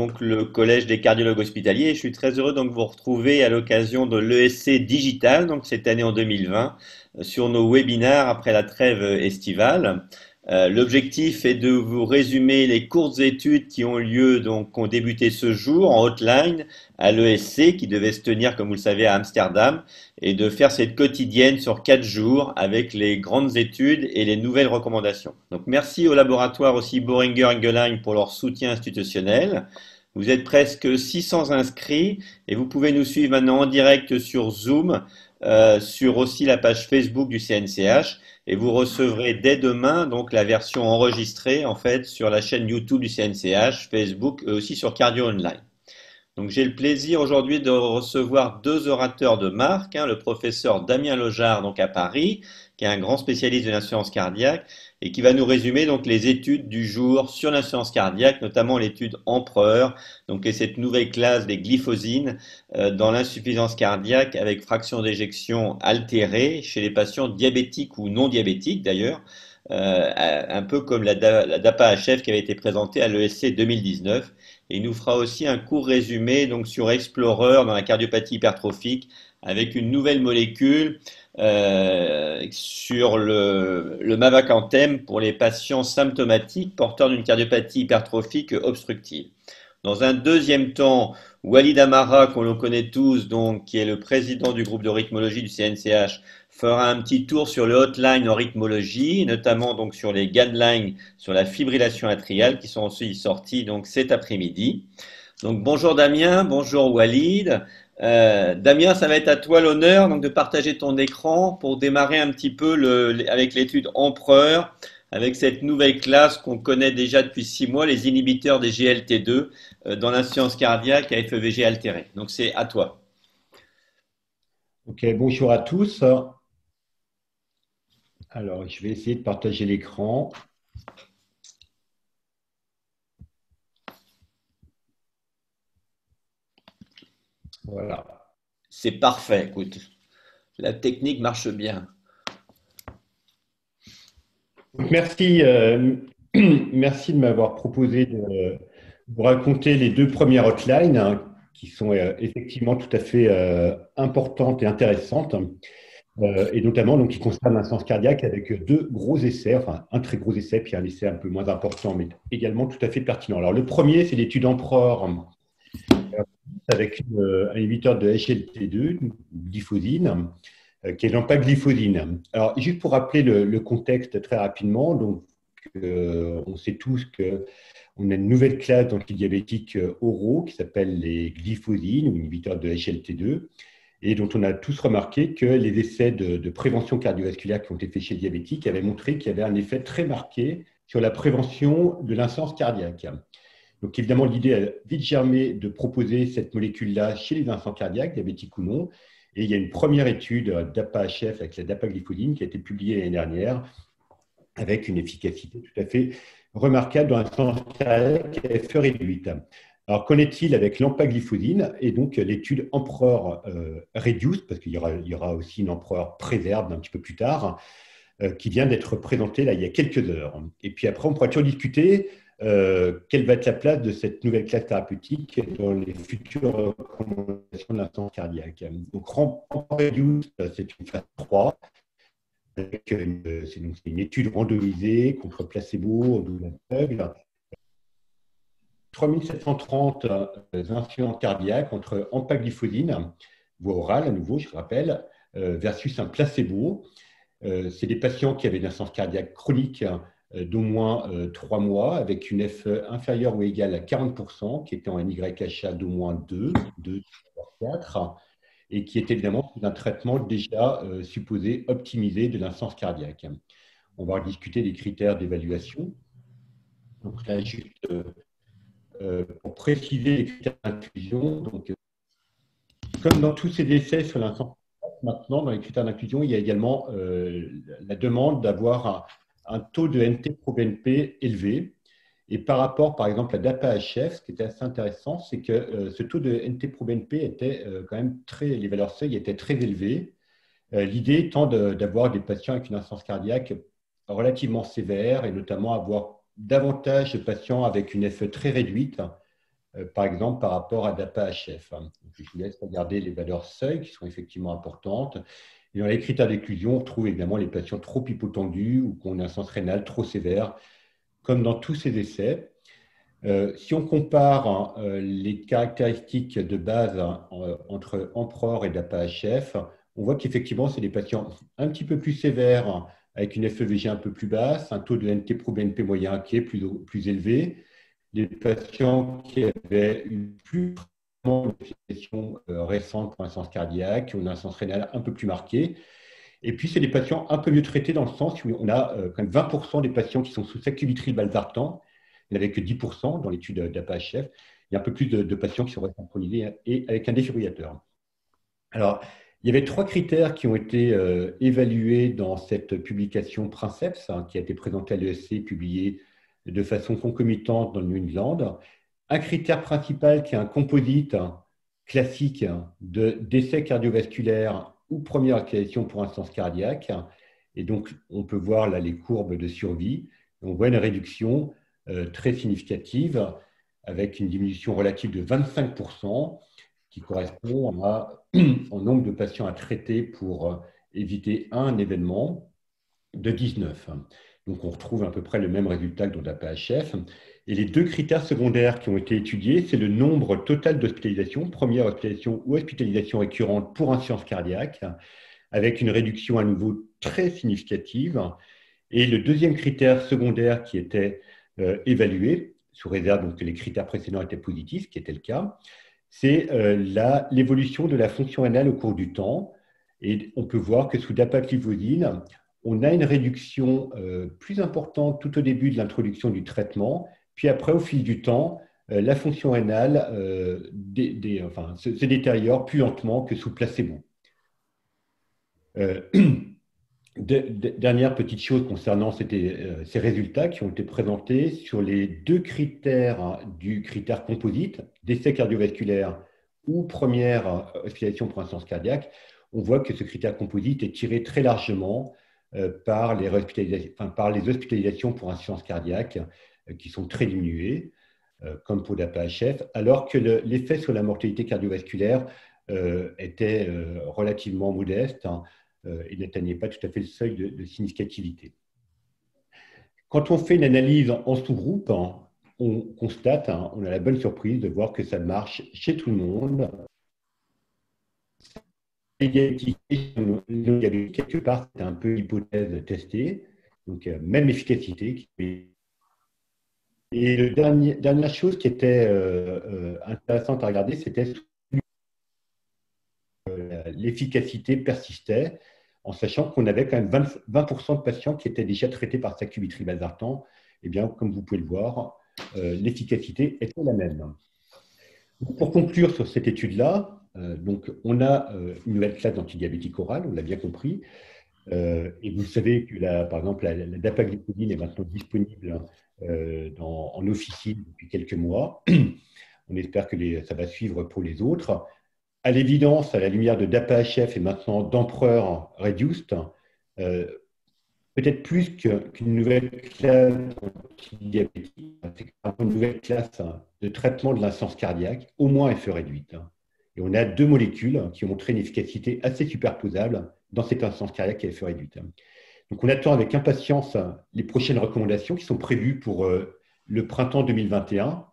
donc le Collège des cardiologues hospitaliers. Je suis très heureux donc de vous retrouver à l'occasion de l'ESC Digital, donc cette année en 2020, sur nos webinaires après la trêve estivale. L'objectif est de vous résumer les courtes études qui ont lieu, donc qui ont débuté ce jour en hotline à l'ESC, qui devait se tenir, comme vous le savez, à Amsterdam, et de faire cette quotidienne sur 4 jours avec les grandes études et les nouvelles recommandations. Donc merci au laboratoire aussi Boehringer Ingelheim pour leur soutien institutionnel. Vous êtes presque 600 inscrits et vous pouvez nous suivre maintenant en direct sur Zoom, sur aussi la page Facebook du CNCH. Et vous recevrez dès demain donc la version enregistrée en fait sur la chaîne YouTube du CNCH, Facebook et aussi sur Cardio Online. Donc j'ai le plaisir aujourd'hui de recevoir deux orateurs de marque, le professeur Damien Lojard donc à Paris, qui est un grand spécialiste de l'insuffisance cardiaque et qui va nous résumer donc les études du jour sur l'insuffisance cardiaque, notamment l'étude Empereur, donc et cette nouvelle classe des glyphosines dans l'insuffisance cardiaque avec fraction d'éjection altérée chez les patients diabétiques ou non diabétiques d'ailleurs. Un peu comme la DAPA-HF qui avait été présentée à l'ESC 2019. Et il nous fera aussi un court résumé donc, sur Explorer dans la cardiopathie hypertrophique avec une nouvelle molécule sur le mavacantem pour les patients symptomatiques porteurs d'une cardiopathie hypertrophique obstructive. Dans un deuxième temps, Walid Amara, qu'on le connaît tous, donc, qui est le président du groupe de rythmologie du CNCH, fera un petit tour sur le hotline en rythmologie, notamment donc sur les guidelines sur la fibrillation atriale qui sont aussi sortis donc cet après-midi. Donc bonjour Damien, bonjour Walid. Damien, ça va être à toi l'honneur donc de partager ton écran pour démarrer un petit peu avec l'étude Empereur, avec cette nouvelle classe qu'on connaît déjà depuis 6 mois, les inhibiteurs des GLT2 dans l'insuffisance cardiaque à FEVG altéré. Donc c'est à toi. Ok, bonjour à tous. Alors, je vais essayer de partager l'écran. Voilà. C'est parfait, écoute. La technique marche bien. Merci, merci de m'avoir proposé de vous raconter les deux premières hotlines qui sont effectivement tout à fait importantes et intéressantes, et notamment donc, qui concernent l'insuffisance cardiaque avec deux gros essais, enfin un très gros essai, puis un essai un peu moins important, mais également tout à fait pertinent. Alors, le premier, c'est l'étude Empereur avec un inhibiteur de SGLT2, glyphosine, qui est l'empagliflozine. Alors, juste pour rappeler le contexte très rapidement, donc, on sait tous qu'on a une nouvelle classe d'antidiabétiques oraux qui s'appelle les glyphosines ou inhibiteurs de SGLT2 et dont on a tous remarqué que les essais de prévention cardiovasculaire qui ont été faits chez les diabétiques avaient montré qu'il y avait un effet très marqué sur la prévention de l'insuffisance cardiaque. Donc évidemment, l'idée a vite germé de proposer cette molécule-là chez les insuffisants cardiaques, diabétiques ou non. Et il y a une première étude DAPA-HF avec la dapagliflozine qui a été publiée l'année dernière avec une efficacité tout à fait remarquable dans l'insuffisance cardiaque à FE réduite. Alors, qu'en est-il avec l'empagliflozine et donc l'étude Empereur Reduced, parce qu'il y aura aussi une Empereur Préserve un petit peu plus tard, qui vient d'être présentée là, il y a quelques heures. Et puis après, on pourra toujours discuter quelle va être la place de cette nouvelle classe thérapeutique dans les futures recommandations de l'insuffisance cardiaque. Donc, Reduced, c'est une phase 3. C'est une étude randomisée contre placebo en double aveugle. 3730 insuffisants cardiaques entre empagliflozine, voie orale à nouveau, je rappelle, versus un placebo. C'est des patients qui avaient une insuffisance cardiaque chronique d'au moins 3 mois, avec une FE inférieure ou égale à 40%, qui était en NYHA d'au moins 2, 4, et qui est évidemment sous un traitement déjà supposé optimisé de l'insuffisance cardiaque. On va discuter des critères d'évaluation. Donc là, juste pour préciser les critères d'inclusion, donc, comme dans tous ces essais sur l'insuffisance cardiaque, maintenant, dans les critères d'inclusion, il y a également la demande d'avoir un taux de NT-proBNP élevé. Et par rapport, par exemple, à DAPA-HF, ce qui était assez intéressant, c'est que ce taux de NT-proBNP était quand même les valeurs seuil étaient très élevées. L'idée étant d'avoir des patients avec une insuffisance cardiaque relativement sévère et notamment avoir davantage de patients avec une FE très réduite par exemple par rapport à DAPA-HF. Je vous laisse regarder les valeurs seuil qui sont effectivement importantes. Et dans les critères d'exclusion, on retrouve évidemment les patients trop hypotendus ou qui ont une insuffisance rénale trop sévère, comme dans tous ces essais. Si on compare les caractéristiques de base entre Emperor et DAPA-HF, on voit qu'effectivement, c'est des patients un petit peu plus sévères, avec une FEVG un peu plus basse, un taux de NT-proBNP moyen qui est plus élevé, des patients qui avaient une plus situation récente pour insuffisance cardiaque, qui ont une insuffisance rénale un peu plus marquée. Et puis, c'est des patients un peu mieux traités dans le sens où on a quand même 20% des patients qui sont sous sacubitril/valsartan. Il n'y en avait que 10% dans l'étude d'APA-HF. Il y a un peu plus de patients qui sont synchronisés et avec un défibrillateur. Alors, il y avait 3 critères qui ont été évalués dans cette publication Princeps, qui a été présentée à l'ESC, publiée de façon concomitante dans le New England. Un critère principal qui est un composite classique de décès cardiovasculaire ou première hospitalisation pour insuffisance cardiaque. Et donc, on peut voir là les courbes de survie. On voit une réduction très significative avec une diminution relative de 25% qui correspond au nombre de patients à traiter pour éviter un événement de 19. Donc, on retrouve à peu près le même résultat que dans l'APHF. Et les 2 critères secondaires qui ont été étudiés, c'est le nombre total d'hospitalisations, première hospitalisation ou hospitalisation récurrente pour insuffisance cardiaque, avec une réduction à nouveau très significative. Et le deuxième critère secondaire qui était évalué, sous réserve donc, que les critères précédents étaient positifs, ce qui était le cas, c'est l'évolution de la fonction rénale au cours du temps. Et on peut voir que sous dapagliflozin, on a une réduction plus importante tout au début de l'introduction du traitement, puis après, au fil du temps, la fonction rénale se détériore plus lentement que sous placebo. Dernière petite chose concernant ces résultats qui ont été présentés sur les 2 critères du critère composite, décès cardiovasculaire ou première hospitalisation pour insuffisance cardiaque, on voit que ce critère composite est tiré très largement par les hospitalisations pour insuffisance cardiaque qui sont très diminuées, comme pour l'APHF, alors que l'effet sur la mortalité cardiovasculaire était relativement modeste. Et n'atteignait pas tout à fait le seuil de significativité. Quand on fait une analyse en sous-groupe, on constate, on a la bonne surprise de voir que ça marche chez tout le monde. Quelque part, c'est un peu l'hypothèse testée, donc même efficacité. Et la dernière chose qui était intéressante à regarder, c'était l'efficacité persistait, en sachant qu'on avait quand même 20% de patients qui étaient déjà traités par sacubitril/valsartan. Eh bien, comme vous pouvez le voir, l'efficacité était la même. Pour conclure sur cette étude-là, donc on a une nouvelle classe d'antidiabétiques orales, on l'a bien compris. Et vous savez que, par exemple, la dapagliflozin est maintenant disponible en officine depuis quelques mois. On espère que ça va suivre pour les autres. À l'évidence, à la lumière de DAPA-HF et maintenant d'Emperor Reduced, peut-être plus qu'une nouvelle classe d'antidiabétiques, c'est une nouvelle classe de traitement de l'insuffisance cardiaque, au moins FE réduite. Et on a 2 molécules qui ont montré une efficacité assez superposable dans cette insuffisance cardiaque à FE réduite. Donc on attend avec impatience les prochaines recommandations qui sont prévues pour le printemps 2021.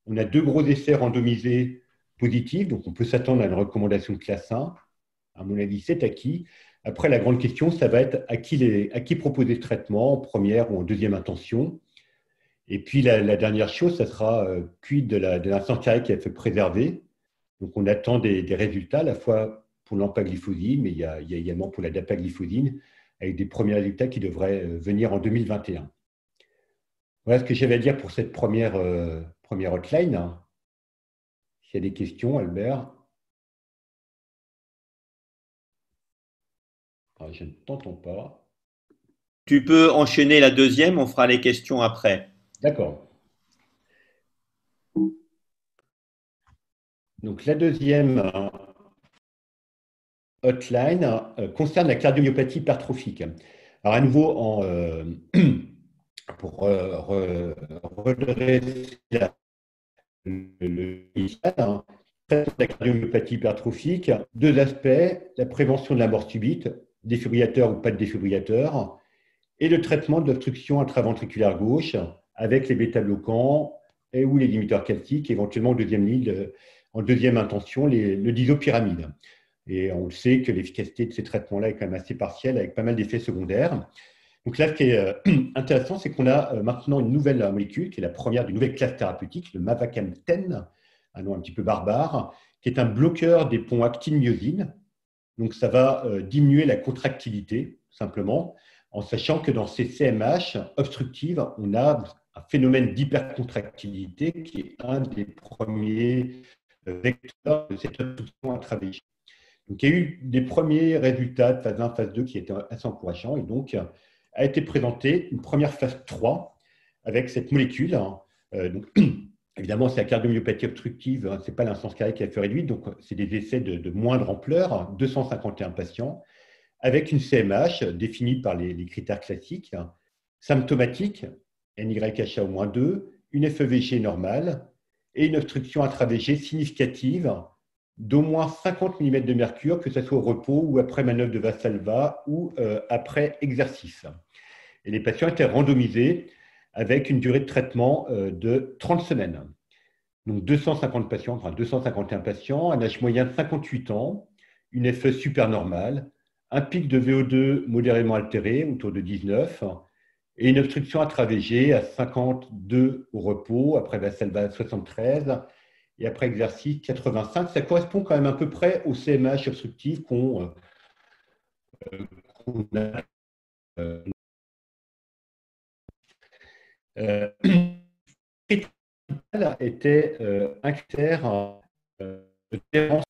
On a 2 gros essais randomisés positif, donc on peut s'attendre à une recommandation de classe 1. À mon avis, c'est acquis. Après, la grande question, ça va être à qui proposer le traitement, en première ou en deuxième intention. Et puis, la dernière chose, ça sera quid de l'insuffisance cardiaque qui a fait préserver. Donc, on attend des résultats, à la fois pour l'empagliflozin, mais il y a également pour la dapagliflozin, avec des premiers résultats qui devraient venir en 2021. Voilà ce que j'avais à dire pour cette première hotline. S'il y a des questions, Albert. Je ne t'entends pas. Tu peux enchaîner la deuxième, on fera les questions après. D'accord. Donc la deuxième hotline concerne la cardiomyopathie hypertrophique. Alors à nouveau, pour redresser initiale, hein, traitement de la cardiomyopathie hypertrophique, deux aspects, la prévention de la mort subite, défibrillateur ou pas de défibrillateur, et le traitement de l'obstruction intraventriculaire gauche avec les bêta-bloquants et ou les limiteurs calciques, éventuellement en deuxième intention, le disopyramide. Et on sait que l'efficacité de ces traitements-là est quand même assez partielle, avec pas mal d'effets secondaires. Donc là, ce qui est intéressant, c'est qu'on a maintenant une nouvelle molécule, qui est la première d'une nouvelle classe thérapeutique, le mavacamten, un nom un petit peu barbare, qui est un bloqueur des ponts actine-myosine. Donc ça va diminuer la contractilité, simplement, en sachant que dans ces CMH obstructives, on a un phénomène d'hypercontractilité qui est un des premiers vecteurs de cette obstruction intravégique. Donc, il y a eu des premiers résultats de phase 1, phase 2 qui étaient assez encourageants et donc a été présentée une première phase 3 avec cette molécule. Donc, évidemment, c'est la cardiomyopathie obstructive, ce n'est pas l'insuffisance cardiaque à feu réduite, donc c'est des essais de moindre ampleur, 251 patients, avec une CMH définie par les critères classiques, symptomatique, NYHA au moins 2, une FEVG normale et une obstruction intravégée significative d'au moins 50 mm de mercure, que ce soit au repos ou après manœuvre de Valsalva ou après exercice. Et les patients étaient randomisés avec une durée de traitement de 30 semaines. Donc 250 patients, enfin 251 patients, un âge moyen de 58 ans, une FE super normale, un pic de VO2 modérément altéré, autour de 19, et une obstruction intravégée à 52 au repos, après Valsalva 73, et après exercice 85. Ça correspond quand même à peu près au CMH obstructif qu'on a. Était un critère de tolérance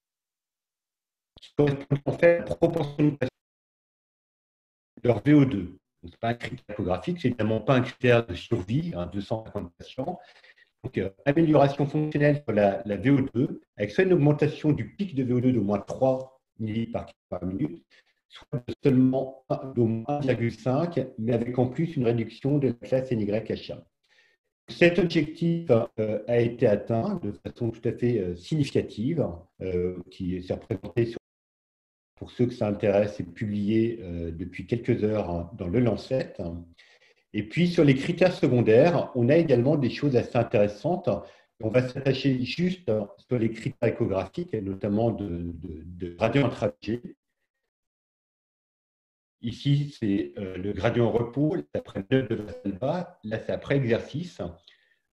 qui correspond en fait à la proportion de patients de leur VO2. Ce n'est pas un critère échographique, ce n'est évidemment pas un critère de survie, 250 patients. Donc, amélioration fonctionnelle sur la VO2, avec soit une augmentation du pic de VO2 d'au moins 3 millilitres par minute, soit de seulement d'au moins 1,5, mais avec en plus une réduction de la classe NYHA. Cet objectif a été atteint de façon tout à fait significative, qui s'est représenté, pour ceux que ça intéresse, et publié depuis quelques heures dans le Lancet. Et puis, sur les critères secondaires, on a également des choses assez intéressantes. On va s'attacher juste sur les critères échographiques, et notamment de gradient intravégé. Ici, c'est le gradient repos, après de Valsalva, là, c'est après exercice.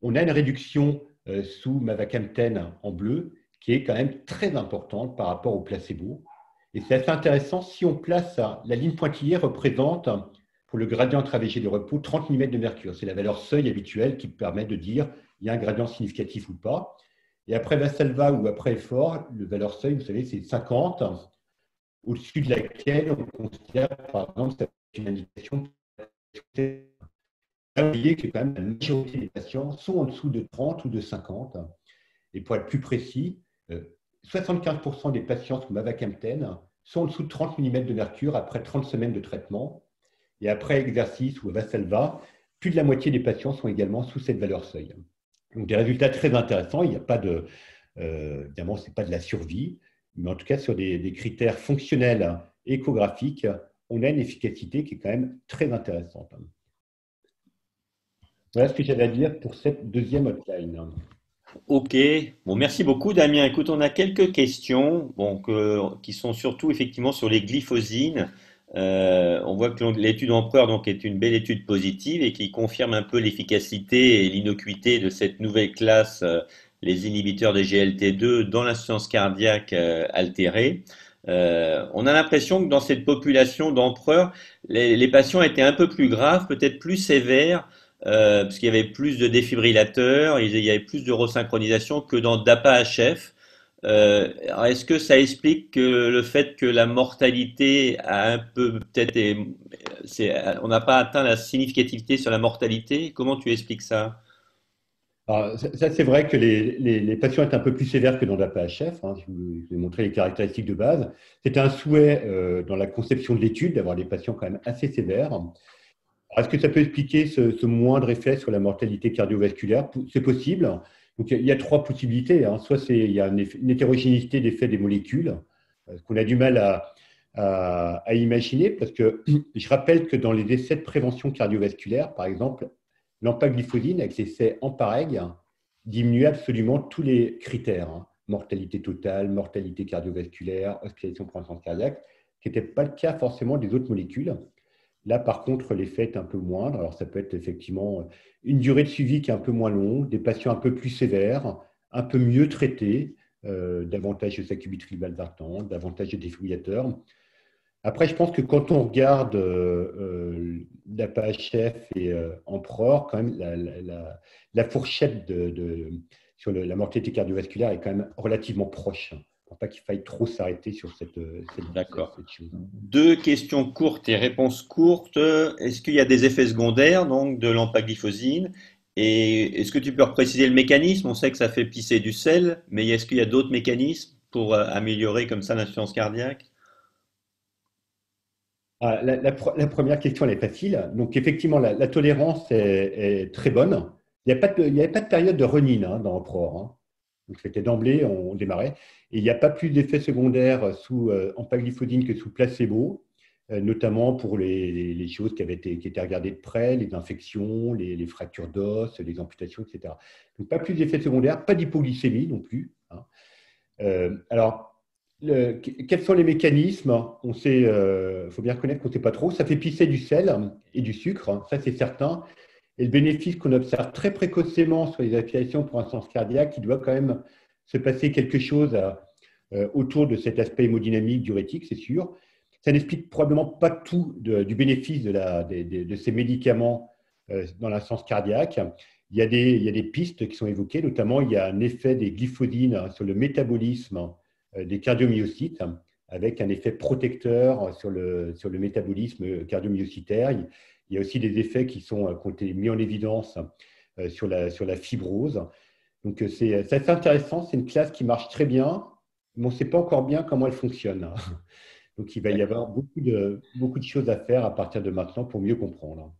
On a une réduction sous mavacamten en bleu qui est quand même très importante par rapport au placebo. Et c'est assez intéressant, si on place la ligne pointillée représente pour le gradient intravégé de repos 30 mm de mercure. C'est la valeur seuil habituelle qui permet de dire il y a un gradient significatif ou pas. Et après Valsalva ou après effort, le valeur seuil, vous savez, c'est 50, au-dessus de laquelle on considère, par exemple, une indication. Vous voyez que quand même la majorité des patients sont en dessous de 30 ou de 50. Et pour être plus précis, 75% des patients sous mavacamten sont en dessous de 30 mm de mercure après 30 semaines de traitement. Et après exercice ou Valsalva, plus de la moitié des patients sont également sous cette valeur seuil. Donc des résultats très intéressants. Il n'y a pas de, évidemment, ce n'est pas de la survie, mais en tout cas sur des critères fonctionnels échographiques, on a une efficacité qui est quand même très intéressante. Voilà ce que j'avais à dire pour cette deuxième hotline. Ok, bon, merci beaucoup Damien. Écoute, on a quelques questions qui sont surtout effectivement sur les glyphosines. On voit que l'étude Empereur donc, est une belle étude positive et qui confirme un peu l'efficacité et l'innocuité de cette nouvelle classe, les inhibiteurs des GLT2 dans l'insuffisance cardiaque altérée. On a l'impression que dans cette population d'Empereur, les patients étaient un peu plus graves, peut-être plus sévères parce qu'il y avait plus de défibrillateurs, il y avait plus de resynchronisation que dans DAPA-HF. Est-ce que ça explique que le fait que la mortalité a un peu on n'a pas atteint la significativité sur la mortalité? Comment tu expliques ça? Alors, ça, c'est vrai que les patients étaient un peu plus sévères que dans la PHF. Je vous ai montré les caractéristiques de base. C'était un souhait dans la conception de l'étude d'avoir des patients quand même assez sévères. Est-ce que ça peut expliquer ce moindre effet sur la mortalité cardiovasculaire? C'est possible. Donc, il y a trois possibilités, hein. Soit il y a une hétérogénéité d'effets des molécules, qu'on a du mal à imaginer, parce que je rappelle que dans les essais de prévention cardiovasculaire, par exemple, l'empagliflozine, avec l'essai EMPA-REG, diminuait absolument tous les critères, hein. Mortalité totale, mortalité cardiovasculaire, hospitalisation pour insuffisance cardiaque, ce qui n'était pas le cas forcément des autres molécules. Là, par contre, l'effet est un peu moindre. Alors, ça peut être effectivement une durée de suivi qui est un peu moins longue, des patients un peu plus sévères, un peu mieux traités, davantage de sacubitril/valsartan, davantage de défibrillateurs. Après, je pense que quand on regarde l'APA-HF et Emperor, quand même, la fourchette sur la mortalité cardiovasculaire est quand même relativement proche. Pour pas qu'il faille trop s'arrêter sur D'accord. cette chose. Deux questions courtes et réponses courtes. Est-ce qu'il y a des effets secondaires donc de l'empagliflozine? Et est-ce que tu peux préciser le mécanisme? On sait que ça fait pisser du sel, mais est-ce qu'il y a d'autres mécanismes pour améliorer comme ça l'insuffisance cardiaque? Ah, la première question, elle est facile. Donc, effectivement, la tolérance est très bonne. Il n'y avait pas de période de run-in, hein, dans Emperor, hein. Donc, c'était d'emblée, on démarrait. Et il n'y a pas plus d'effets secondaires sous empagliflozine que sous placebo, notamment pour les choses qui étaient regardées de près, les infections, les fractures d'os, les amputations, etc. Donc, pas plus d'effets secondaires, pas d'hypoglycémie non plus, hein. Alors, quels sont les mécanismes? On sait, faut bien reconnaître qu'on ne sait pas trop. Ça fait pisser du sel et du sucre, hein, ça c'est certain. Et le bénéfice qu'on observe très précocement sur les aspirations pour insuffisance cardiaque, il doit quand même se passer quelque chose autour de cet aspect hémodynamique, diurétique, c'est sûr. Ça n'explique probablement pas tout du bénéfice de ces médicaments dans l'insuffisance cardiaque. Il y a des pistes qui sont évoquées, notamment il y a un effet des glyphosines sur le métabolisme des cardiomyocytes, avec un effet protecteur sur le métabolisme cardiomyocytaire. Il y a aussi des effets qui ont été mis en évidence sur la fibrose. Donc, c'est assez intéressant. C'est une classe qui marche très bien, mais on ne sait pas encore bien comment elle fonctionne. Donc, il va y avoir D'accord. beaucoup de choses à faire à partir de maintenant pour mieux comprendre.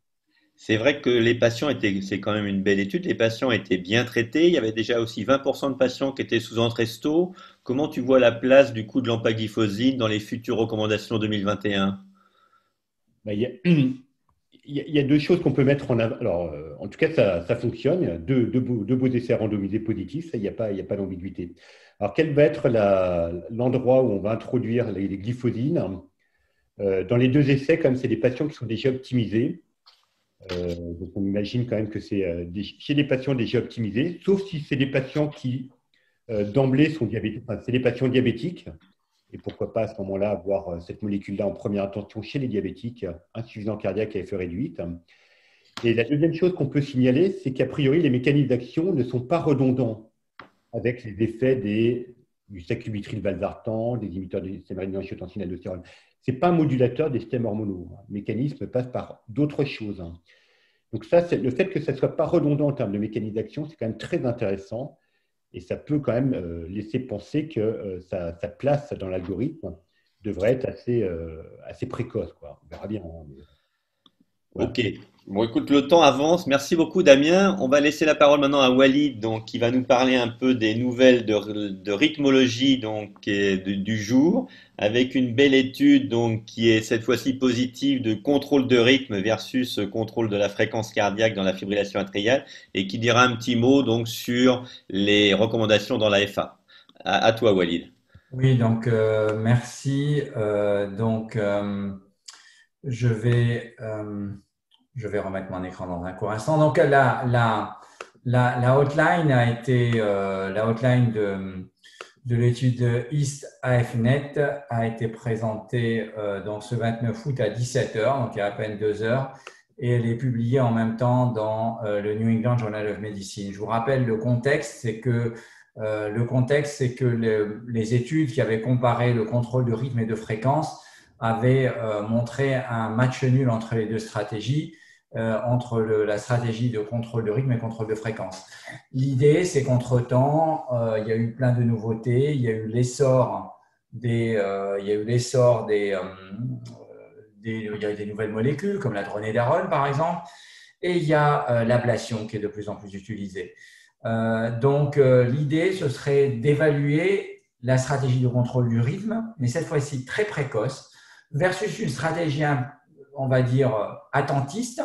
C'est vrai que les patients étaient, c'est quand même une belle étude, les patients étaient bien traités. Il y avait déjà aussi 20% de patients qui étaient sous Entresto. Comment tu vois la place du coup de l'empagliflozine dans les futures recommandations 2021? Ben, il y a deux choses qu'on peut mettre en avant. Alors, en tout cas, ça fonctionne. Il y a deux beaux essais randomisés positifs. Ça, il y a pas d'ambiguïté. Alors, quel va être l'endroit où on va introduire les glyphosines? Dans les deux essais, comme c'est des patients qui sont déjà optimisés, donc on imagine quand même que c'est chez des patients déjà optimisés, sauf si c'est des patients qui, d'emblée, sont diabétiques. Enfin, c'est des patients diabétiques. Et pourquoi pas à ce moment-là avoir cette molécule-là en première intention chez les diabétiques, insuffisant cardiaque à effet réduite. Et la deuxième chose qu'on peut signaler, c'est qu'a priori, les mécanismes d'action ne sont pas redondants avec les effets du sacubitril/valsartan, des inhibiteurs des systèmes rénine-angiotensine aldostérone. Ce n'est pas un modulateur des systèmes hormonaux. Le mécanisme passe par d'autres choses. Donc ça, le fait que ça ne soit pas redondant en termes de mécanisme d'action, c'est quand même très intéressant. Et ça peut quand même laisser penser que sa place dans l'algorithme devrait être assez précoce, quoi. On verra bien, hein, mais voilà. Ok. Bon, écoute, le temps avance. Merci beaucoup, Damien. On va laisser la parole maintenant à Walid, donc, qui va nous parler un peu des nouvelles de rythmologie, donc, et du jour, avec une belle étude, donc, qui est cette fois-ci positive de contrôle de rythme versus contrôle de la fréquence cardiaque dans la fibrillation atriale, et qui dira un petit mot, donc, sur les recommandations dans la FA. À toi, Walid. Oui, donc merci. Je vais remettre mon écran dans un court instant. Donc la outline de l'étude East AFNet a été présentée donc ce 29 août à 17 heures, donc il y a à peine 2 heures, et elle est publiée en même temps dans le New England Journal of Medicine. Je vous rappelle le contexte, c'est que les études qui avaient comparé le contrôle de rythme et de fréquence avaient montré un match nul entre les deux stratégies, entre la stratégie de contrôle de rythme et contrôle de fréquence. L'idée, c'est qu'entre-temps, il y a eu plein de nouveautés. Il y a eu l'essor des nouvelles molécules, comme la dronédarone, par exemple, et il y a l'ablation qui est de plus en plus utilisée. L'idée, ce serait d'évaluer la stratégie de contrôle du rythme, mais cette fois-ci très précoce, versus une stratégie, on va dire, attentiste,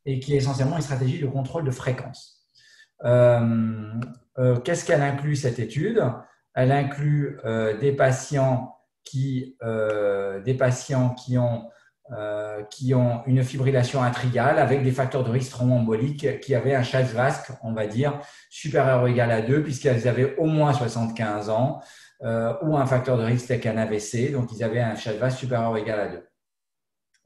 et qui est essentiellement une stratégie de contrôle de fréquence. Qu'est-ce qu'elle inclut, cette étude? Elle inclut des patients qui ont une fibrillation atriale avec des facteurs de risque thromboembolique qui avaient un CHA2-VASc, on va dire, supérieur ou égal à 2, puisqu'ils avaient au moins 75 ans, ou un facteur de risque tel qu'un AVC, donc ils avaient un CHA2-VASc supérieur ou égal à 2.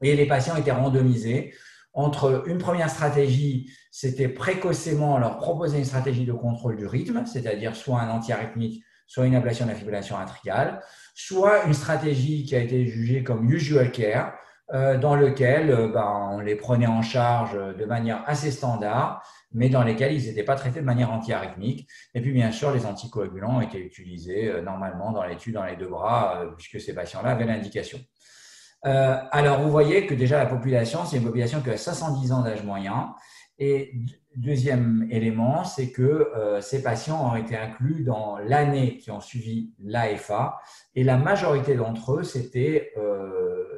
Et les patients étaient randomisés entre une première stratégie, c'était précocement leur proposer une stratégie de contrôle du rythme, c'est-à-dire soit un antiarythmique, soit une ablation de la fibrillation atriale, soit une stratégie qui a été jugée comme usual care, dans lequel on les prenait en charge de manière assez standard, mais dans lesquels ils n'étaient pas traités de manière antiarythmique. Et puis, bien sûr, les anticoagulants ont été utilisés normalement dans l'étude dans les 2 bras, puisque ces patients-là avaient l'indication. Alors, vous voyez que déjà la population, c'est une population qui a 70 ans d'âge moyen. Et deuxième élément, c'est que ces patients ont été inclus dans l'année qui ont suivi l'AFA. Et la majorité d'entre eux,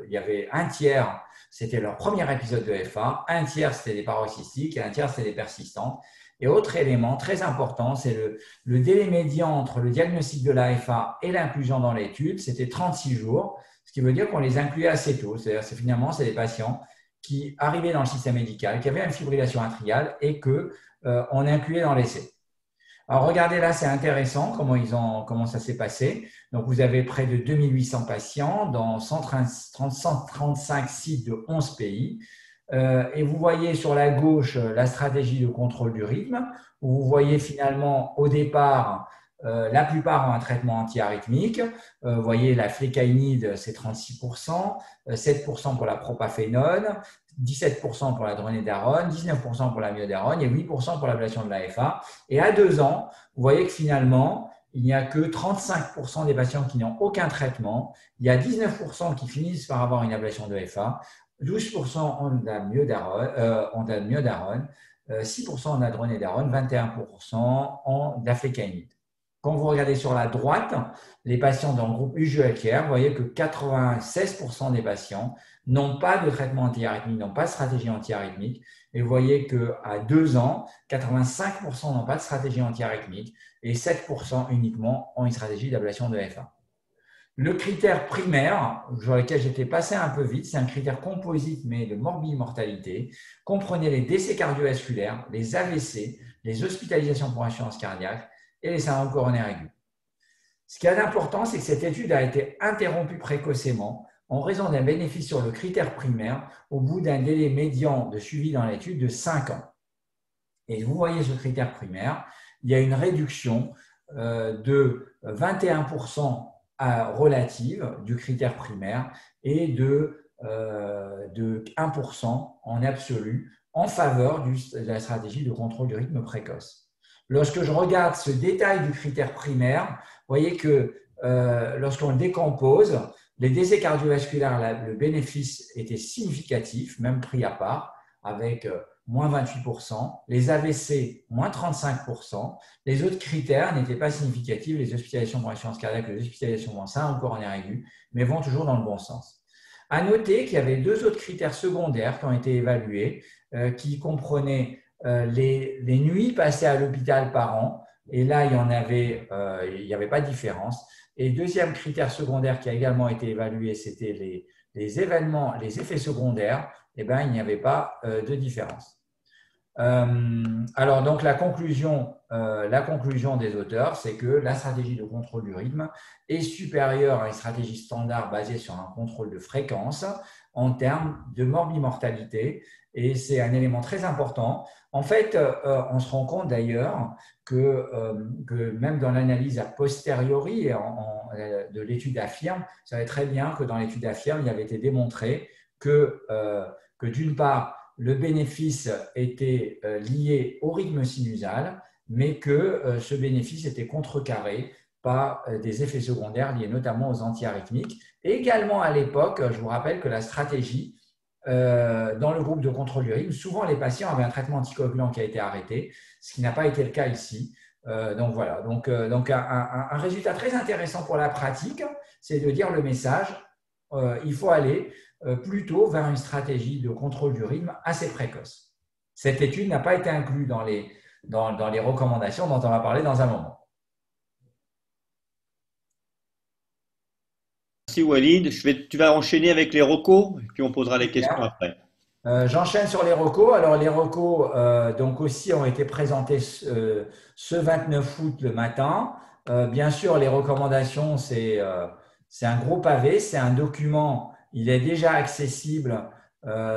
il y avait un tiers, c'était leur premier épisode de FA, un tiers, c'était des paroxystiques et un tiers, c'était des persistantes. Et autre élément très important, c'est le délai médian entre le diagnostic de l'AFA et l'inclusion dans l'étude, c'était 36 jours. Ce qui veut dire qu'on les incluait assez tôt. C'est-à-dire finalement, c'est des patients qui arrivaient dans le système médical, qui avaient une fibrillation atriale et qu'on incluait dans l'essai. Alors, regardez là, c'est intéressant comment ça s'est passé. Donc, vous avez près de 2800 patients dans 135 sites de 11 pays. Et vous voyez sur la gauche la stratégie de contrôle du rythme, où vous voyez finalement au départ la plupart ont un traitement antiarythmique. Vous voyez, la flécainide, c'est 36%, 7% pour la propafénone, 17% pour la dronédarone, 19% pour la myodarone et 8% pour l'ablation de l'AFA. Et à 2 ans, vous voyez que finalement, il n'y a que 35% des patients qui n'ont aucun traitement. Il y a 19% qui finissent par avoir une ablation de FA, 12% ont de la myodarone, 6% ont de la dronédarone, 21% ont de la flécainide. Quand vous regardez sur la droite, les patients dans le groupe usual care, vous voyez que 96% des patients n'ont pas de traitement antiarythmique, n'ont pas de stratégie antiarythmique. Et vous voyez qu'à 2 ans, 85% n'ont pas de stratégie antiarythmique et 7% uniquement ont une stratégie d'ablation de FA. Le critère primaire, sur lequel j'étais passé un peu vite, c'est un critère composite mais de morbimortalité, comprenait les décès cardiovasculaires, les AVC, les hospitalisations pour insuffisance cardiaque et les syndromes coronaires aigus. Ce qui est important, c'est que cette étude a été interrompue précocement en raison d'un bénéfice sur le critère primaire au bout d'un délai médian de suivi dans l'étude de 5 ans. Et vous voyez ce critère primaire, il y a une réduction de 21% relative du critère primaire et de 1% en absolu en faveur de la stratégie de contrôle du rythme précoce. Lorsque je regarde ce détail du critère primaire, vous voyez que lorsqu'on le décompose, les décès cardiovasculaires, le bénéfice était significatif, même pris à part, avec moins 28%, les AVC, moins 35%, les autres critères n'étaient pas significatifs, les hospitalisations pour insuffisance cardiaque, les hospitalisations pour syndrome coronaire aigu, mais vont toujours dans le bon sens. À noter qu'il y avait 2 autres critères secondaires qui ont été évalués, qui comprenaient les nuits passées à l'hôpital par an, et là, il n'y avait pas de différence. Et deuxième critère secondaire qui a également été évalué, c'était les événements, les effets secondaires, il n'y avait pas de différence. Alors, donc, la conclusion des auteurs, c'est que la stratégie de contrôle du rythme est supérieure à une stratégie standard basée sur un contrôle de fréquence en termes de morbimortalité, et c'est un élément très important. En fait, on se rend compte d'ailleurs que même dans l'analyse a posteriori de l'étude AFFIRM, vous savez très bien que dans l'étude AFFIRM, il avait été démontré que d'une part, le bénéfice était lié au rythme sinusal, mais que ce bénéfice était contrecarré par des effets secondaires liés notamment aux antiarythmiques. Et également à l'époque, je vous rappelle que la stratégie dans le groupe de contrôle du rythme, souvent les patients avaient un traitement anticoagulant qui a été arrêté, ce qui n'a pas été le cas ici. Donc voilà, donc un résultat très intéressant pour la pratique, c'est de dire le message, il faut aller plutôt vers une stratégie de contrôle du rythme assez précoce. Cette étude n'a pas été inclue dans les recommandations dont on va parler dans un moment. Merci Walid. Tu vas enchaîner avec les recos, et puis on posera les questions après. J'enchaîne sur les recos. Alors, les recos donc aussi ont été présentés ce 29 août le matin. Bien sûr, les recommandations, c'est un gros pavé, c'est un document, il est déjà accessible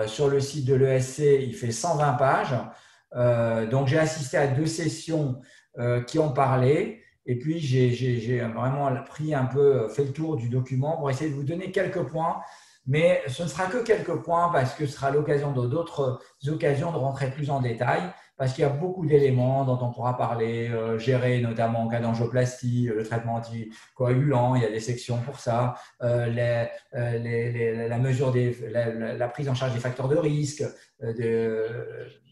sur le site de l'ESC, il fait 120 pages. Donc, j'ai assisté à 2 sessions qui ont parlé. Et puis, j'ai vraiment fait le tour du document pour essayer de vous donner quelques points. Mais ce ne sera que quelques points parce que ce sera l'occasion d'autres occasions de rentrer plus en détail parce qu'il y a beaucoup d'éléments dont on pourra parler, gérer notamment en cas d'angioplastie, le traitement anticoagulant, il y a des sections pour ça, la prise en charge des facteurs de risque,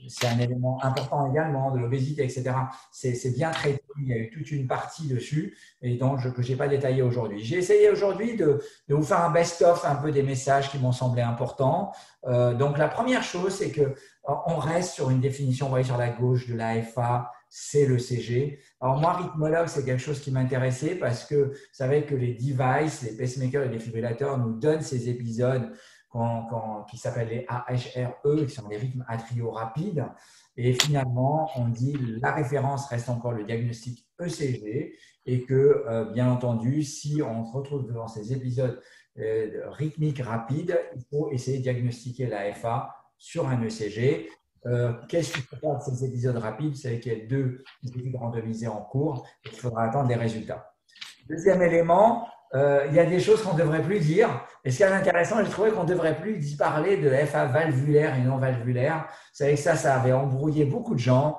c'est un élément important également, de l'obésité, etc. C'est bien traité, il y a eu toute une partie dessus et donc que je n'ai pas détaillé aujourd'hui. J'ai essayé aujourd'hui de vous faire un best-of un peu des messages qui m'ont semblé importants. Donc la première chose, c'est qu'on reste sur une définition, vous voyez sur la gauche de l'AFA, c'est le CG. Alors moi, rythmologue, c'est quelque chose qui m'intéressait parce que vous savez que les devices, les pacemakers et les défibrillateurs nous donnent ces épisodes qui s'appellent les AHRE, qui sont des rythmes atriaux rapides. Et finalement, on dit la référence reste encore le diagnostic ECG et que, bien entendu, si on se retrouve devant ces épisodes rythmiques rapides, il faut essayer de diagnostiquer la FA sur un ECG. Qu'est-ce qu'il faut faire de ces épisodes rapides? Vous savez qu'il y a 2 études randomisées en cours et qu'il faudra attendre les résultats. Deuxième élément, il y a des choses qu'on ne devrait plus dire. Et ce qui est intéressant, j'ai trouvé qu'on ne devrait plus parler de FA valvulaire et non valvulaire. Vous savez que ça avait embrouillé beaucoup de gens.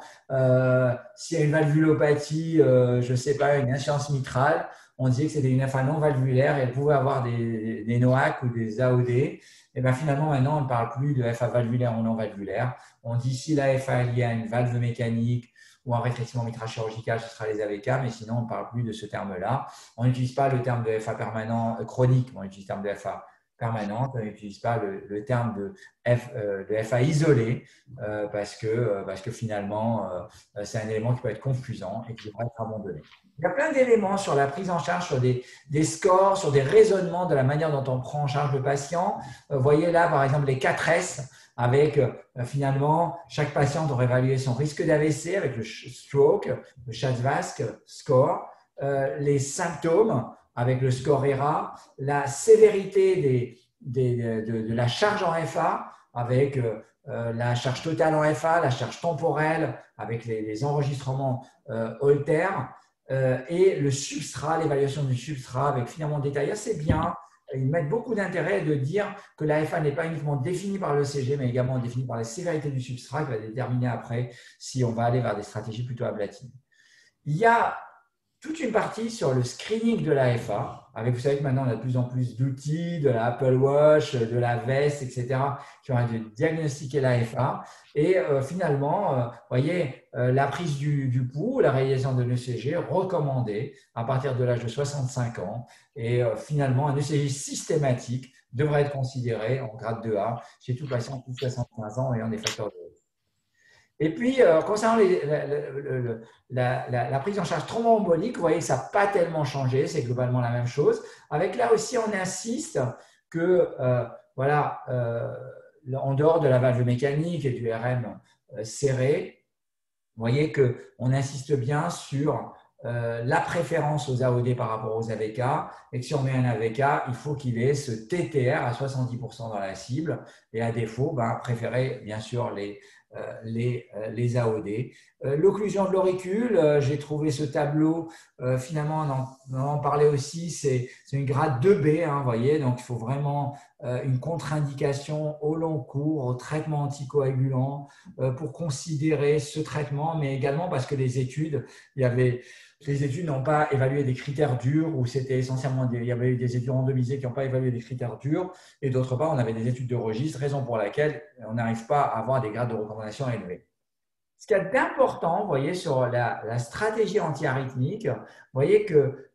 S'il y a une valvulopathie, je ne sais pas, une insuffisance mitrale, on disait que c'était une FA non valvulaire et elle pouvait avoir des NOAC ou des AOD. Et bien finalement, maintenant, on ne parle plus de FA valvulaire ou non valvulaire. On dit si la FA est liée à une valve mécanique ou un rétrécissement mitral chirurgical, ce sera les AVK, mais sinon, on ne parle plus de ce terme-là. On n'utilise pas le terme de FA permanent chronique, mais on utilise le terme de FA permanente, on n'utilise pas le terme de FA isolé parce que finalement, c'est un élément qui peut être confusant et qui devrait être abandonné. Il y a plein d'éléments sur la prise en charge, sur des scores, sur des raisonnements de la manière dont on prend en charge le patient. Vous voyez là, par exemple, les 4 S avec finalement, chaque patient devrait évaluer son risque d'AVC avec le stroke, le Shattuck score, les symptômes avec le score ERA, la sévérité de la charge en FA avec la charge totale en FA, la charge temporelle avec les enregistrements Holter et le substrat, l'évaluation du substrat avec finalement détaillé assez bien. Ils mettent beaucoup d'intérêt de dire que la FA n'est pas uniquement définie par l'ECG, mais également définie par la sévérité du substrat qui va déterminer après si on va aller vers des stratégies plutôt ablatives. Il y a toute une partie sur le screening de la FA, avec, vous savez que maintenant on a de plus en plus d'outils, de la Apple Watch, de la veste, etc., qui ont de diagnostiquer la FA. Et finalement, vous voyez, la prise du pouls, la réalisation de l'ECG recommandée à partir de l'âge de 65 ans. Et finalement, un ECG systématique devrait être considéré en grade 2A chez tout patient de plus de 75 ans ayant des facteurs de risque. Et puis, concernant la prise en charge thromboembolique, vous voyez que ça n'a pas tellement changé, c'est globalement la même chose. Avec là aussi, on insiste que, en dehors de la valve mécanique et du RM serré, vous voyez qu'on insiste bien sur la préférence aux AOD par rapport aux AVK et que si on met un AVK, il faut qu'il ait ce TTR à 70% dans la cible et à défaut, préférer bien sûr les AOD. L'occlusion de l'auricule, j'ai trouvé ce tableau, finalement on en parlait aussi, c'est une grade 2B, vous voyez, donc il faut vraiment une contre-indication au long cours, au traitement anticoagulant, pour considérer ce traitement, mais également parce que les études n'ont pas évalué des critères durs, ou c'était essentiellement il y avait eu des études randomisées qui n'ont pas évalué des critères durs, et d'autre part, on avait des études de registre, raison pour laquelle on n'arrive pas à avoir des grades de recommandation élevés. Ce qu'il y a d'important, vous voyez, sur la stratégie antiarythmique, vous voyez que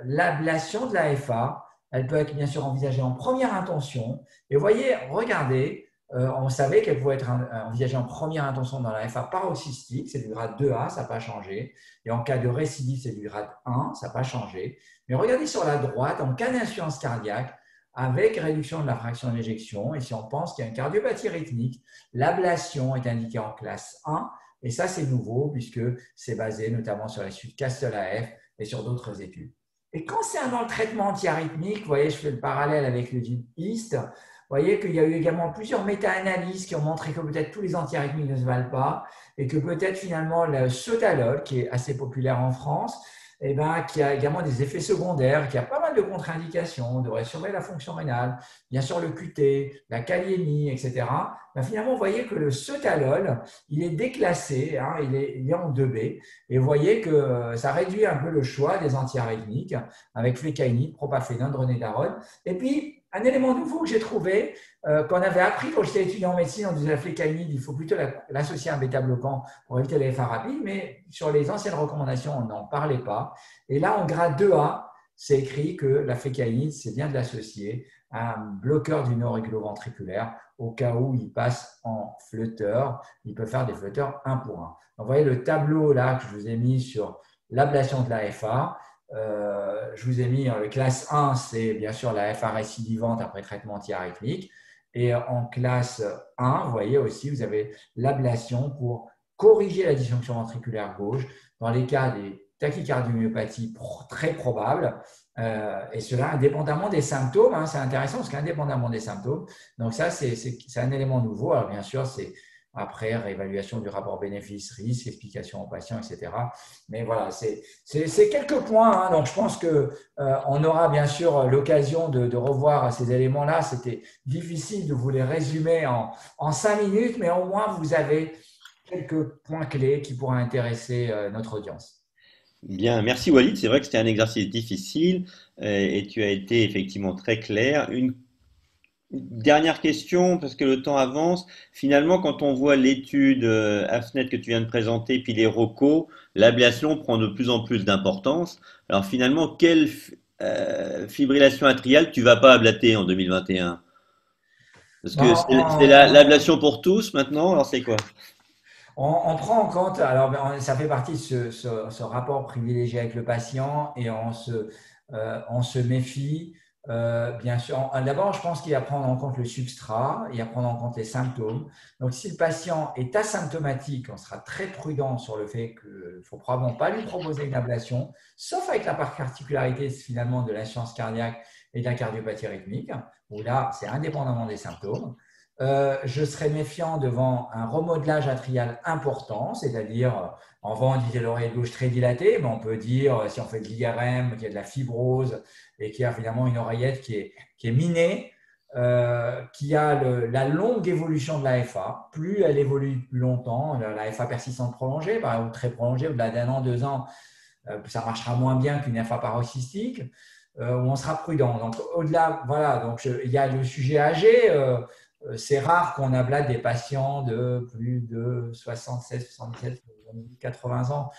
l'ablation de l'AFA, elle peut être bien sûr envisagée en première intention. Et vous voyez, regardez, on savait qu'elle pouvait être envisagée en première intention dans l'AFA paroxystique, c'est du grade 2A, ça n'a pas changé. Et en cas de récidive, c'est du grade 1, ça n'a pas changé. Mais regardez sur la droite, en cas d'insuffisance cardiaque, avec réduction de la fraction d'éjection, et si on pense qu'il y a une cardiopathie rythmique, l'ablation est indiquée en classe 1, et ça c'est nouveau puisque c'est basé notamment sur l'étude Castle-AF et sur d'autres études. Et concernant le traitement antiarythmique, vous voyez, je fais le parallèle avec l'étude EAST, vous voyez qu'il y a eu également plusieurs méta-analyses qui ont montré que peut-être tous les antiarythmiques ne se valent pas, et que peut-être finalement le sotalol, qui est assez populaire en France, eh ben, qui a également des effets secondaires, qui a pas mal de contre-indications, on devrait surveiller la fonction rénale, bien sûr le QT, la kaliémie, etc. Ben, finalement, vous voyez que le sotalol, il est déclassé, hein, il est en 2B, et vous voyez que ça réduit un peu le choix des antiarythmiques avec flécainide, propafénone, dronédarone. Et puis, un élément nouveau que j'ai trouvé, qu'on avait appris quand j'étais étudiant en médecine, on disait la flécainide, il faut plutôt l'associer à un bêta-bloquant pour éviter les FA rapides, mais sur les anciennes recommandations, on n'en parlait pas. Et là, en grade 2A, c'est écrit que la flécainide, c'est bien de l'associer à un bloqueur du nord réglo-ventriculaire au cas où il passe en flotteur. Il peut faire des flotteurs 1 pour 1. Donc, vous voyez le tableau là que je vous ai mis sur l'ablation de la FA. Je vous ai mis le classe 1, c'est bien sûr la FA récidivante après traitement antiarythmique. Et en classe 1, vous voyez aussi, vous avez l'ablation pour corriger la dysfonction ventriculaire gauche dans les cas des tachycardiomyopathies très probables. Et cela indépendamment des symptômes. Hein, c'est intéressant parce qu'indépendamment des symptômes. Donc ça, c'est un élément nouveau. Alors bien sûr, c'est après réévaluation du rapport bénéfice-risque, explication aux patients, etc. Mais voilà, c'est quelques points. Hein. Donc, je pense qu'on aura bien sûr l'occasion de revoir ces éléments-là. C'était difficile de vous les résumer en 5 minutes, mais au moins, vous avez quelques points clés qui pourraient intéresser notre audience. Bien, merci Walid. C'est vrai que c'était un exercice difficile et tu as été effectivement très clair. Une dernière question, parce que le temps avance. Finalement, quand on voit l'étude AFNET que tu viens de présenter, puis les ROCO, l'ablation prend de plus en plus d'importance. Alors finalement, quelle fibrillation atriale tu vas pas ablater en 2021? Parce que c'est l'ablation pour tous maintenant, alors c'est quoi? On prend en compte, alors ça fait partie de ce rapport privilégié avec le patient et on se méfie. Bien sûr, d'abord, je pense qu'il y a à prendre en compte le substrat, il y a à prendre en compte les symptômes. Donc, si le patient est asymptomatique, on sera très prudent sur le fait qu'il ne faut probablement pas lui proposer une ablation, sauf avec la particularité finalement de l'insuffisance cardiaque et de la cardiopathie rythmique, où là, c'est indépendamment des symptômes. Je serais méfiant devant un remodelage atrial important, c'est-à-dire en voit on disait l'oreille gauche très dilatée, mais on peut dire, si on fait de l'IRM, qu'il y a de la fibrose et qu'il y a finalement une oreillette qui est minée, qui a la longue évolution de la FA. Plus elle évolue plus longtemps, la FA persistante prolongée, par exemple très prolongée, au-delà d'un an, 2 ans, ça marchera moins bien qu'une FA paroxystique, où on sera prudent. Donc, au-delà, voilà, donc il y a le sujet âgé. C'est rare qu'on ablate des patients de plus de 76, 77, 80 ans,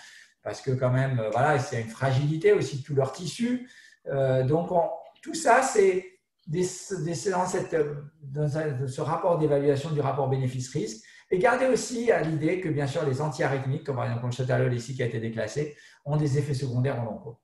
parce que quand même, voilà, c'est une fragilité aussi de tout leur tissu. Donc, tout ça, c'est dans ce rapport d'évaluation du rapport bénéfice-risque. Et gardez aussi à l'idée que, bien sûr, les antiarythmiques, comme par exemple le sotalol ici qui a été déclassé, ont des effets secondaires en long cours.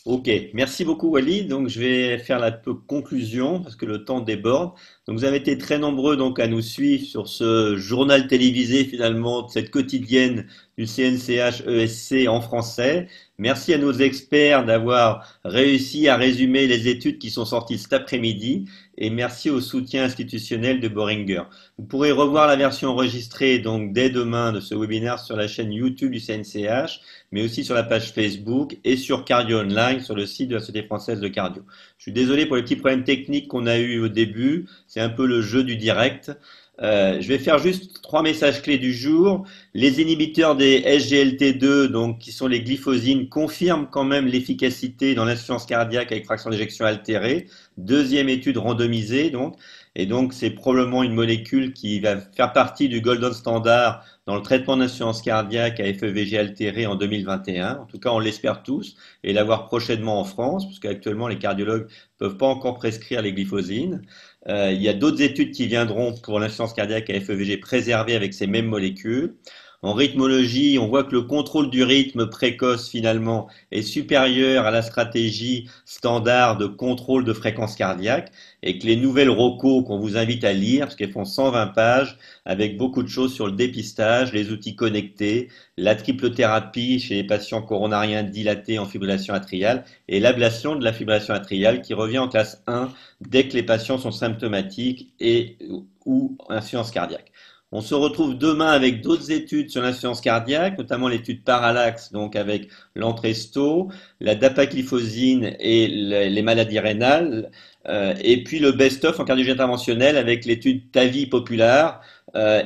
Ok, merci beaucoup Walid. Donc je vais faire la conclusion parce que le temps déborde. Donc vous avez été très nombreux donc à nous suivre sur ce journal télévisé finalement de cette quotidienne du CNCH ESC en français. Merci à nos experts d'avoir réussi à résumer les études qui sont sorties cet après-midi. et merci au soutien institutionnel de Boehringer. Vous pourrez revoir la version enregistrée donc dès demain de ce webinaire sur la chaîne YouTube du CNCH, mais aussi sur la page Facebook et sur Cardio Online sur le site de la Société française de cardio. Je suis désolé pour les petits problèmes techniques qu'on a eu au début, c'est un peu le jeu du direct. Je vais faire juste 3 messages clés du jour. Les inhibiteurs des SGLT2, donc qui sont les glyphosines, confirment quand même l'efficacité dans l'insuffisance cardiaque avec fraction d'éjection altérée. Deuxième étude randomisée, donc. Et donc, c'est probablement une molécule qui va faire partie du golden standard dans le traitement d'insuffisance cardiaque à FEVG altéré en 2021. En tout cas, on l'espère tous et l'avoir prochainement en France, parce qu'actuellement, les cardiologues ne peuvent pas encore prescrire les glyphosines. Il y a d'autres études qui viendront pour l'insuffisance cardiaque à FEVG préservée avec ces mêmes molécules. En rythmologie, on voit que le contrôle du rythme précoce finalement est supérieur à la stratégie standard de contrôle de fréquence cardiaque et que les nouvelles ROCO qu'on vous invite à lire, parce qu'elles font 120 pages avec beaucoup de choses sur le dépistage, les outils connectés, la triple thérapie chez les patients coronariens dilatés en fibrillation atriale et l'ablation de la fibrillation atriale qui revient en classe 1 dès que les patients sont symptomatiques et ou insuffisance cardiaque. On se retrouve demain avec d'autres études sur l'insuffisance cardiaque, notamment l'étude Parallax, donc avec l'Entresto, la dapagliflozine et les maladies rénales, et puis le best-of en cardiologie interventionnelle avec l'étude TAVI populaire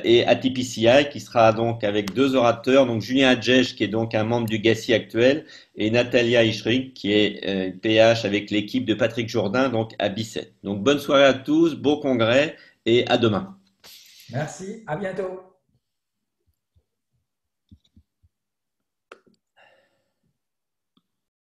et ATPCI qui sera donc avec 2 orateurs, donc Julien Adjèche qui est donc un membre du GACI actuel et Natalia Ischrik qui est PH avec l'équipe de Patrick Jourdain donc à Bicêtre. Donc bonne soirée à tous, beau congrès et à demain. Merci, à bientôt.